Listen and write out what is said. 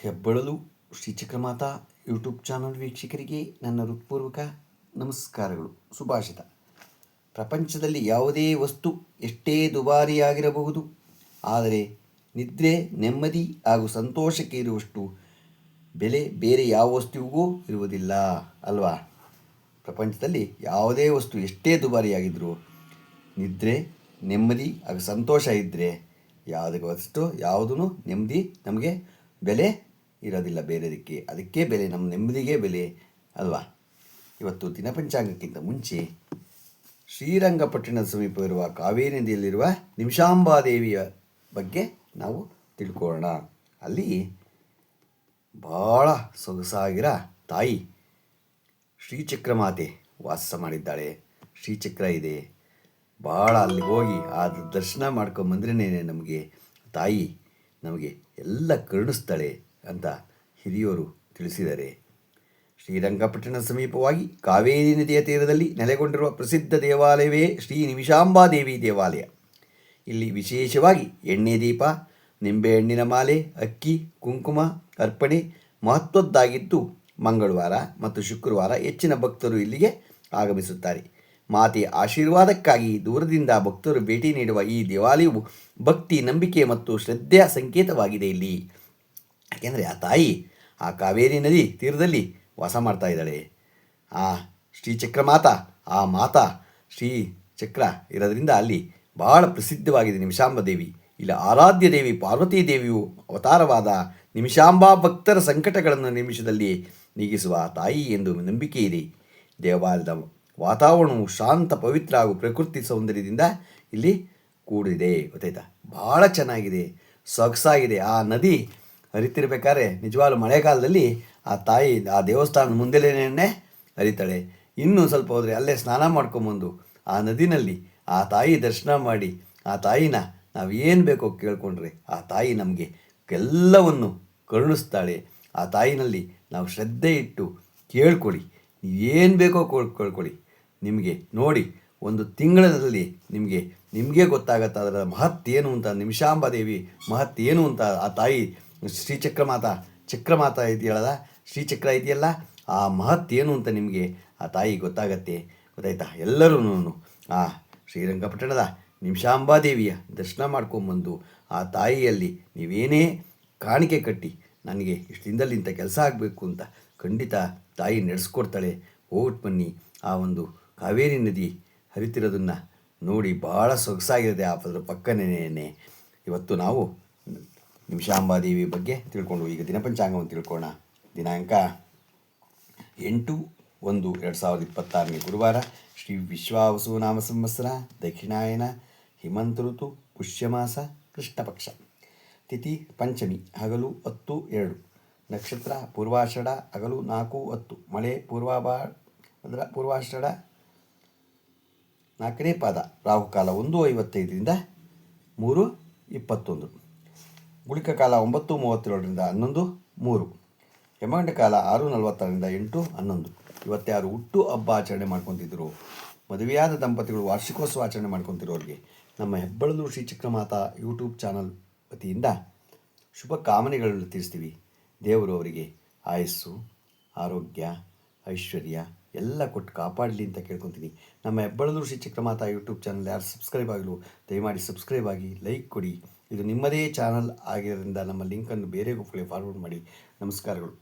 ಹೆಬ್ಬಳಲು Shri Chakramata YouTube channel ವೀಕ್ಷಕರಿಗೆ ನನ್ನ ಹೃತ್ಪೂರ್ವಕ ನಮಸ್ಕಾರಗಳು. ಸುಭಾಷಿತ: ಪ್ರಪಂಚದಲ್ಲಿ ಯಾವುದೇ ವಸ್ತು ಎಷ್ಟೇ ದುಬಾರಿಯಾಗಿರಬಹುದು, ಆದರೆ ನಿದ್ರೆ, ನೆಮ್ಮದಿ ಹಾಗೂ ಸಂತೋಷಕ್ಕೆ ಇರುವಷ್ಟು ಬೆಲೆ ಬೇರೆ ಯಾವ ವಸ್ತುವಿಗೂ ಇರುವುದಿಲ್ಲ ಅಲ್ವಾ? ಪ್ರಪಂಚದಲ್ಲಿ ಯಾವುದೇ ವಸ್ತು ಎಷ್ಟೇ ದುಬಾರಿಯಾಗಿದ್ದರೂ ನಿದ್ರೆ, ನೆಮ್ಮದಿ ಹಾಗೂ ಸಂತೋಷ ಇದ್ದರೆ ಯಾವುದೂ ನೆಮ್ಮದಿ ನಮಗೆ ಬೆಲೆ ಇರೋದಿಲ್ಲ ಬೇರೆದಕ್ಕೆ. ಅದಕ್ಕೆ ಬೆಲೆ, ನಮ್ಮ ನೆಮ್ಮದಿಗೆ ಬೆಲೆ ಅಲ್ವಾ? ಇವತ್ತು ದಿನಪಂಚಾಂಗಕ್ಕಿಂತ ಮುಂಚೆ ಶ್ರೀರಂಗಪಟ್ಟಣದ ಸಮೀಪವಿರುವ ಕಾವೇರಿ ನದಿಯಲ್ಲಿರುವ ನಿಮಿಷಾಂಬಾದೇವಿಯ ಬಗ್ಗೆ ನಾವು ತಿಳ್ಕೊಳ್ಳೋಣ. ಅಲ್ಲಿ ಭಾಳ ಸೊಗಸಾಗಿರ ತಾಯಿ ಶ್ರೀಚಕ್ರಮಾತೆ ವಾಸ ಮಾಡಿದ್ದಾಳೆ. ಶ್ರೀಚಕ್ರ ಇದೆ. ಭಾಳ ಅಲ್ಲಿ ಹೋಗಿ ಆ ದರ್ಶನ ಮಾಡ್ಕೊಂಬಂದ್ರೇ ನಮಗೆ ತಾಯಿ ನಮಗೆ ಎಲ್ಲ ಕರುಣಿಸ್ತಾಳೆ ಅಂತ ಹಿರಿಯವರು ತಿಳಿಸಿದ್ದಾರೆ. ಶ್ರೀರಂಗಪಟ್ಟಣ ಸಮೀಪವಾಗಿ ಕಾವೇರಿ ನದಿಯ ತೀರದಲ್ಲಿ ನೆಲೆಗೊಂಡಿರುವ ಪ್ರಸಿದ್ಧ ದೇವಾಲಯವೇ ಶ್ರೀ ನಿಮಿಷಾಂಬಾದೇವಿ ದೇವಾಲಯ. ಇಲ್ಲಿ ವಿಶೇಷವಾಗಿ ಎಣ್ಣೆ ದೀಪ, ನಿಂಬೆಹಣ್ಣಿನ ಮಾಲೆ, ಅಕ್ಕಿ, ಕುಂಕುಮ ಅರ್ಪಣೆ ಮಹತ್ವದ್ದಾಗಿದ್ದು, ಮಂಗಳವಾರ ಮತ್ತು ಶುಕ್ರವಾರ ಹೆಚ್ಚಿನ ಭಕ್ತರು ಇಲ್ಲಿಗೆ ಆಗಮಿಸುತ್ತಾರೆ. ಮಾತೆಯ ಆಶೀರ್ವಾದಕ್ಕಾಗಿ ದೂರದಿಂದ ಭಕ್ತರು ಭೇಟಿ ನೀಡುವ ಈ ದೇವಾಲಯವು ಭಕ್ತಿ, ನಂಬಿಕೆ ಮತ್ತು ಶ್ರದ್ಧೆಯ ಸಂಕೇತವಾಗಿದೆ. ಇಲ್ಲಿ ಯಾಕೆಂದರೆ ಆ ತಾಯಿ ಆ ಕಾವೇರಿ ನದಿ ತೀರದಲ್ಲಿ ವಾಸ ಮಾಡ್ತಾ ಇದ್ದಾಳೆ. ಆ ಶ್ರೀಚಕ್ರಮಾತಾ, ಆ ಮಾತಾ ಶ್ರೀಚಕ್ರ ಇರೋದ್ರಿಂದ ಅಲ್ಲಿ ಬಹಳ ಪ್ರಸಿದ್ಧವಾಗಿದೆ ನಿಮಿಷಾಂಬಾದೇವಿ. ಇಲ್ಲಿ ಆರಾಧ್ಯ ದೇವಿ ಪಾರ್ವತೀ ದೇವಿಯು ಅವತಾರವಾದ ನಿಮಿಷಾಂಬಾ ಭಕ್ತರ ಸಂಕಟಗಳನ್ನು ನಿಮಿಷದಲ್ಲಿ ನೀಗಿಸುವ ತಾಯಿ ಎಂದು ನಂಬಿಕೆ ಇದೆ. ದೇವಾಲಯದ ವಾತಾವರಣವು ಶಾಂತ, ಪವಿತ್ರ ಹಾಗೂ ಪ್ರಕೃತಿ ಸೌಂದರ್ಯದಿಂದ ಇಲ್ಲಿ ಕೂಡಿದೆ. ಗೊತ್ತಾಯ್ತಾ? ಭಾಳ ಚೆನ್ನಾಗಿದೆ, ಸೊಗಸಾಗಿದೆ. ಆ ನದಿ ಹರಿತಿರ್ಬೇಕಾದ್ರೆ ನಿಜವಾಗ್ಲೂ ಮಳೆಗಾಲದಲ್ಲಿ ಆ ತಾಯಿ ಆ ದೇವಸ್ಥಾನದ ಮುಂದೆನೇ ಹರಿತಾಳೆ. ಇನ್ನೂ ಸ್ವಲ್ಪ ಹೋದರೆ ಅಲ್ಲೇ ಸ್ನಾನ ಮಾಡ್ಕೊಂಬಂದು ಆ ನದಿನಲ್ಲಿ ಆ ತಾಯಿ ದರ್ಶನ ಮಾಡಿ ಆ ತಾಯಿನ ನಾವು ಏನು ಬೇಕೋ ಕೇಳಿಕೊಂಡ್ರೆ ಆ ತಾಯಿ ನಮಗೆ ಎಲ್ಲವನ್ನು ಕರುಣಿಸ್ತಾಳೆ. ಆ ತಾಯಿನಲ್ಲಿ ನಾವು ಶ್ರದ್ಧೆ ಇಟ್ಟು ಕೇಳ್ಕೊಳ್ಳಿ, ಏನು ಬೇಕೋ ಕೇಳ್ಕೊಳ್ಳಿ. ನಿಮಗೆ ನೋಡಿ, ಒಂದು ತಿಂಗಳಲ್ಲಿ ನಿಮಗೆ ಗೊತ್ತಾಗತ್ತೆ ಅದರ ಮಹತ್ತೇನು ಅಂತ. ನಿಮಿಷಾಂಬಾದೇವಿ ಮಹತ್ತೇನು ಅಂತ ಆ ತಾಯಿ ಚಕ್ರಮಾತಾ ಇದೆಯಲ್ಲ, ಶ್ರೀಚಕ್ರ ಇದೆಯಲ್ಲ, ಆ ಮಹತ್ತೇನು ಅಂತ ನಿಮಗೆ ಆ ತಾಯಿ ಗೊತ್ತಾಗತ್ತೆ. ಗೊತ್ತಾಯ್ತಾ? ಎಲ್ಲರೂ ಆ ಶ್ರೀರಂಗಪಟ್ಟಣದ ನಿಮಿಷಾಂಬಾದೇವಿಯ ದರ್ಶನ ಮಾಡ್ಕೊಂಬಂದು ಆ ತಾಯಿಯಲ್ಲಿ ನೀವೇನೇ ಕಾಣಿಕೆ ಕಟ್ಟಿ ನನಗೆ ಇಷ್ಟು ದಿನದಲ್ಲಿ ಇಂಥ ಕೆಲಸ ಆಗಬೇಕು ಅಂತ ಖಂಡಿತ ತಾಯಿ ನಡೆಸ್ಕೊಡ್ತಾಳೆ. ಹೋಗ್ಬಿಟ್ಟು ಬನ್ನಿ. ಆ ಒಂದು ಕಾವೇರಿ ನದಿ ಹರಿತಿರೋದನ್ನು ನೋಡಿ ಭಾಳ ಸೊಗಸಾಗಿದೆ. ಅದರ ಪಕ್ಕನೇ ಇವತ್ತು ನಾವು ನಿಮಿಷಾಂಬಾದೇವಿ ಬಗ್ಗೆ ತಿಳ್ಕೊಂಡು ಈಗ ದಿನಪಂಚಾಂಗವನ್ನು ತಿಳ್ಕೊಳ್ಳೋಣ. ದಿನಾಂಕ 8/1/2026 ಗುರುವಾರ, ಶ್ರೀ ವಿಶ್ವಾವಸು ನಾಮ ಸಂವತ್ಸರ, ದಕ್ಷಿಣಾಯನ, ಹಿಮಂತ ಋತು, ಪುಷ್ಯಮಾಸ, ಕೃಷ್ಣಪಕ್ಷ, ತಿಥಿ ಪಂಚಮಿ, ಹಗಲು 10:02, ನಕ್ಷತ್ರ ಪೂರ್ವಾಷಾಢ, ಹಗಲು 4:10, ಮಳೆ ಪೂರ್ವಾಷಾಢ 4ನೇ ಪಾದ, ರಾಹುಕಾಲ 1:55ರಿಂದ 3:21, ಗುಳಿಕ ಕಾಲ 9:37ರಿಂದ 11:03, ಯಮಗಂಡ ಕಾಲ 6:46ರಿಂದ 8:11. ಇವತ್ತಾರು ಹುಟ್ಟು ಹಬ್ಬ ಆಚರಣೆ ಮಾಡ್ಕೊತಿದ್ರು, ಮದುವೆಯಾದ ದಂಪತಿಗಳು ವಾರ್ಷಿಕೋತ್ಸವ ಆಚರಣೆ ಮಾಡ್ಕೊತಿರೋರಿಗೆ ನಮ್ಮ ಹೆಬ್ಬಳಲು ಶ್ರೀ ಚಕ್ರಮಾತಾ ಯೂಟ್ಯೂಬ್ ಚಾನಲ್ ವತಿಯಿಂದ ಶುಭ ಕಾಮನೆಗಳನ್ನು ತಿಳಿಸ್ತೀವಿ. ದೇವರು ಅವರಿಗೆ ಆಯಸ್ಸು, ಆರೋಗ್ಯ, ಐಶ್ವರ್ಯ ಎಲ್ಲ ಕೊಟ್ಟು ಕಾಪಾಡಲಿ ಅಂತ ಕೇಳ್ಕೊತೀನಿ. ನಮ್ಮ ಹೆಬ್ಬಳಲು ಶ್ರೀ ಚಕ್ರಮಾತಾ ಯೂಟ್ಯೂಬ್ ಚಾನಲ್ ಯಾರು ಸಬ್ಸ್ಕ್ರೈಬ್ ಆಗಲು ದಯಮಾಡಿ ಸಬ್ಸ್ಕ್ರೈಬ್ ಆಗಿ, ಲೈಕ್ ಕೊಡಿ. ಇದು ನಿಮ್ಮದೇ ಚಾನಲ್ ಆಗಿರೋದ್ರಿಂದ ನಮ್ಮ ಲಿಂಕನ್ನು ಬೇರೆ ಫಾರ್ವರ್ಡ್ ಮಾಡಿ. ನಮಸ್ಕಾರಗಳು.